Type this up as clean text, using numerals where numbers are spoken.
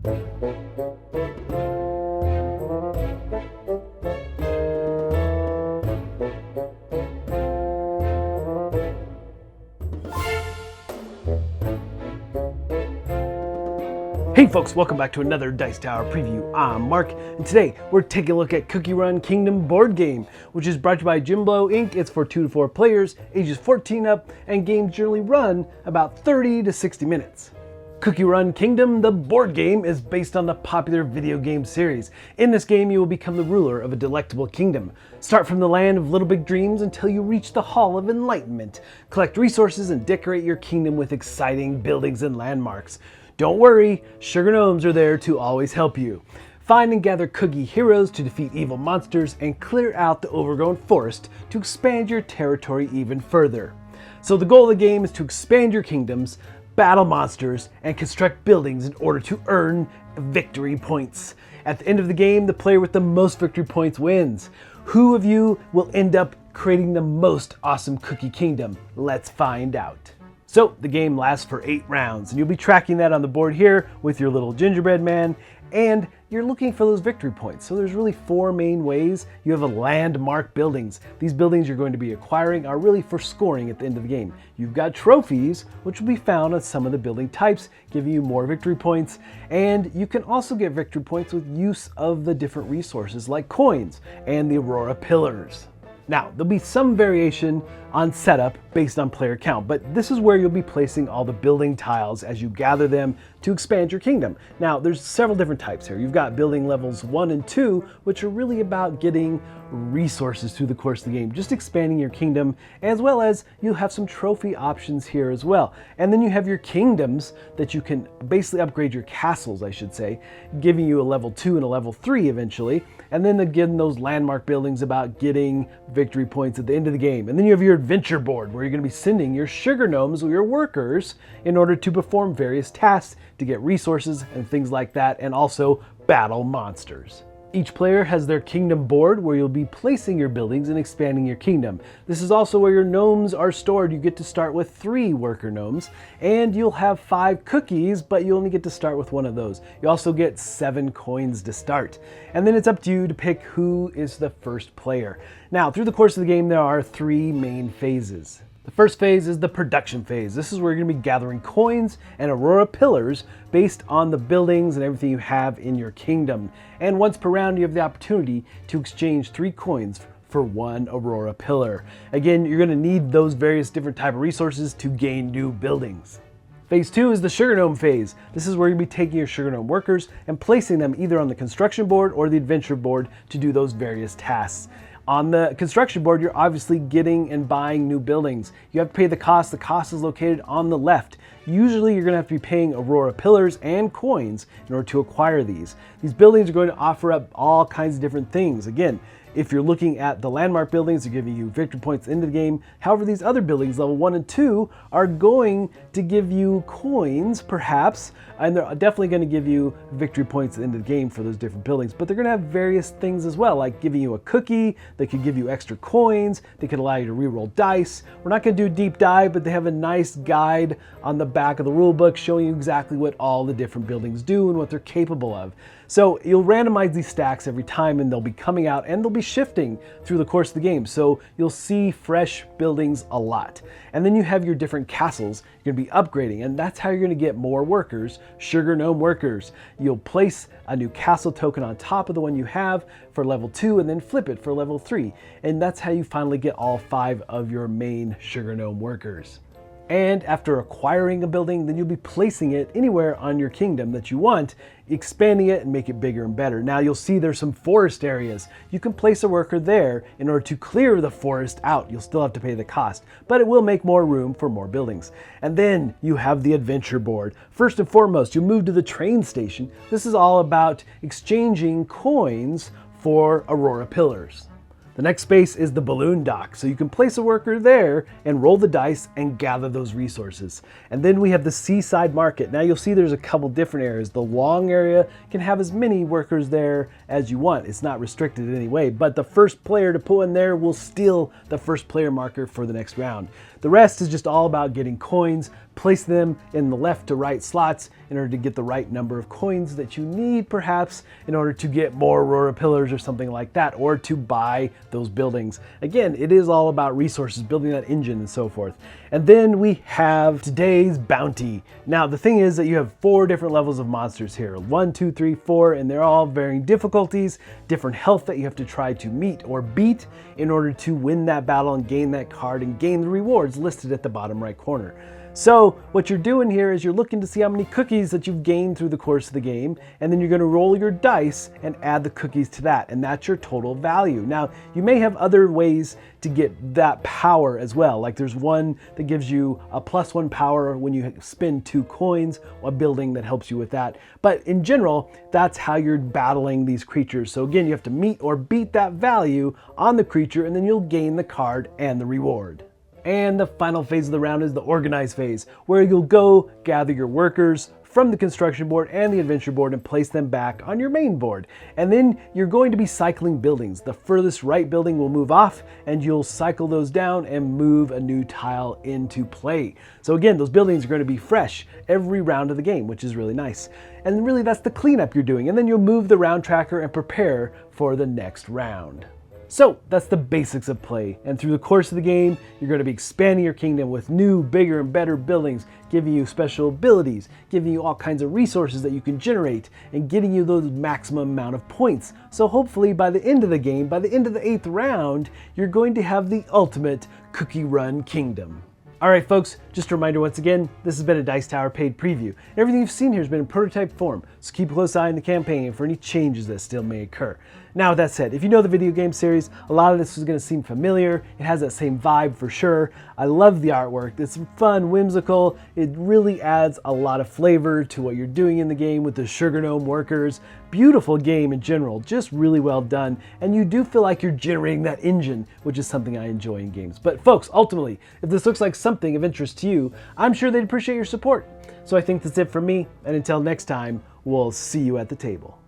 Hey folks, welcome back to another Dice Tower preview. I'm Mark, and today we're taking a look at CookieRun Kingdom board game, which is brought to you by Jimbo Inc. It's for 2 to 4 players, ages 14 up, and games generally run about 30 to 60 minutes. CookieRun Kingdom, the board game, is based on the popular video game series. In this game, you will become the ruler of a delectable kingdom. Start from the land of little big dreams until you reach the Hall of Enlightenment. Collect resources and decorate your kingdom with exciting buildings and landmarks. Don't worry, sugar gnomes are there to always help you. Find and gather cookie heroes to defeat evil monsters and clear out the overgrown forest to expand your territory even further. So the goal of the game is to expand your kingdoms, battle monsters, and construct buildings in order to earn victory points. At the end of the game, the player with the most victory points wins. Who of you will end up creating the most awesome cookie kingdom? Let's find out. So the game lasts for 8 rounds, and you'll be tracking that on the board here with your little gingerbread man, and you're looking for those victory points. So there's really 4 main ways. You have a landmark buildings. These buildings you're going to be acquiring are really for scoring at the end of the game. You've got trophies, which will be found on some of the building types, giving you more victory points, and you can also get victory points with use of the different resources like coins and the Aurora pillars. Now, there'll be some variation on setup based on player count, but this is where you'll be placing all the building tiles as you gather them to expand your kingdom. Now, there's several different types here. You've got building levels 1 and 2, which are really about getting resources through the course of the game, just expanding your kingdom, as well as you have some trophy options here as well. And then you have your kingdoms that you can basically upgrade your castles, I should say, giving you a level 2 and a level 3 eventually. And then again, those landmark buildings about getting victory points at the end of the game. And then you have your adventure board where you're going to be sending your sugar gnomes or your workers in order to perform various tasks to get resources and things like that, and also battle monsters. Each player has their kingdom board where you'll be placing your buildings and expanding your kingdom. This is also where your gnomes are stored. You get to start with 3 worker gnomes, and you'll have 5 cookies, but you only get to start with 1 of those. You also get 7 coins to start. And then it's up to you to pick who is the first player. Now, through the course of the game, there are 3 main phases. The first phase is the production phase. This is where you're going to be gathering coins and Aurora pillars based on the buildings and everything you have in your kingdom. And once per round, you have the opportunity to exchange 3 coins for 1 Aurora pillar. Again, you're going to need those various different type of resources to gain new buildings. Phase 2 is the sugar gnome phase. This is where you'll be taking your sugar gnome workers and placing them either on the construction board or the adventure board to do those various tasks. On the construction board, you're obviously getting and buying new buildings. You have to pay the cost. The cost is located on the left. Usually you're going to have to be paying Aurora pillars and coins in order to acquire these. These buildings are going to offer up all kinds of different things. Again, if you're looking at the landmark buildings, they're giving you victory points into the game. However, these other buildings, level 1 and 2, are going to give you coins, perhaps, and they're definitely going to give you victory points at the end of the game for those different buildings. But they're going to have various things as well, like giving you a cookie. They could give you extra coins. They could allow you to re-roll dice. We're not going to do a deep dive, but they have a nice guide on the back of the rule book showing you exactly what all the different buildings do and what they're capable of. So you'll randomize these stacks every time, and they'll be coming out and they'll be shifting through the course of the game. So you'll see fresh buildings a lot. And then you have your different castles you're going to be upgrading, and that's how you're going to get more workers, sugar gnome workers. You'll place a new castle token on top of the one you have for level 2 and then flip it for level 3. And that's how you finally get all 5 of your main sugar gnome workers. And after acquiring a building, then you'll be placing it anywhere on your kingdom that you want, expanding it and make it bigger and better. Now you'll see there's some forest areas. You can place a worker there in order to clear the forest out. You'll still have to pay the cost, but it will make more room for more buildings. And then you have the adventure board. First and foremost, you move to the train station. This is all about exchanging coins for Aurora pillars. The next space is the balloon dock, so you can place a worker there and roll the dice and gather those resources. And then we have the seaside market. Now you'll see there's a couple different areas. The long area can have as many workers there as you want. It's not restricted in any way, but the first player to put in there will steal the first player marker for the next round. The rest is just all about getting coins, place them in the left to right slots in order to get the right number of coins that you need, perhaps in order to get more Aurora pillars or something like that, or to buy those buildings. Again, it is all about resources, building that engine and so forth. And then we have today's bounty. Now, the thing is that you have 4 different levels of monsters here. 1, 2, 3, 4, and they're all varying difficulties, different health that you have to try to meet or beat in order to win that battle and gain that card and gain the rewards listed at the bottom right corner. So what you're doing here is you're looking to see how many cookies that you've gained through the course of the game, and then you're going to roll your dice and add the cookies to that, and that's your total value. Now, you may have other ways to get that power as well. Like there's one that gives you a +1 power when you spend 2 coins, a building that helps you with that. But in general, that's how you're battling these creatures. So again, you have to meet or beat that value on the creature, and then you'll gain the card and the reward. And the final phase of the round is the organize phase, where you'll go gather your workers from the construction board and the adventure board and place them back on your main board. And then you're going to be cycling buildings. The furthest right building will move off, and you'll cycle those down and move a new tile into play. So again, those buildings are going to be fresh every round of the game, which is really nice. And really that's the cleanup you're doing. And then you'll move the round tracker and prepare for the next round. So that's the basics of play, and through the course of the game, you're going to be expanding your kingdom with new, bigger, and better buildings, giving you special abilities, giving you all kinds of resources that you can generate, and getting you those maximum amount of points. So hopefully by the end of the game, by the end of the 8th round, you're going to have the ultimate cookie run kingdom. Alright folks, just a reminder once again, this has been a Dice Tower paid preview. Everything you've seen here has been in prototype form, so keep a close eye on the campaign for any changes that still may occur. Now with that said, if you know the video game series, a lot of this is going to seem familiar. It has that same vibe for sure. I love the artwork. It's fun, whimsical. It really adds a lot of flavor to what you're doing in the game with the sugar gnome workers. Beautiful game in general, just really well done. And you do feel like you're generating that engine, which is something I enjoy in games. But folks, ultimately, if this looks like something of interest to you, I'm sure they'd appreciate your support. So I think that's it from me. And until next time, we'll see you at the table.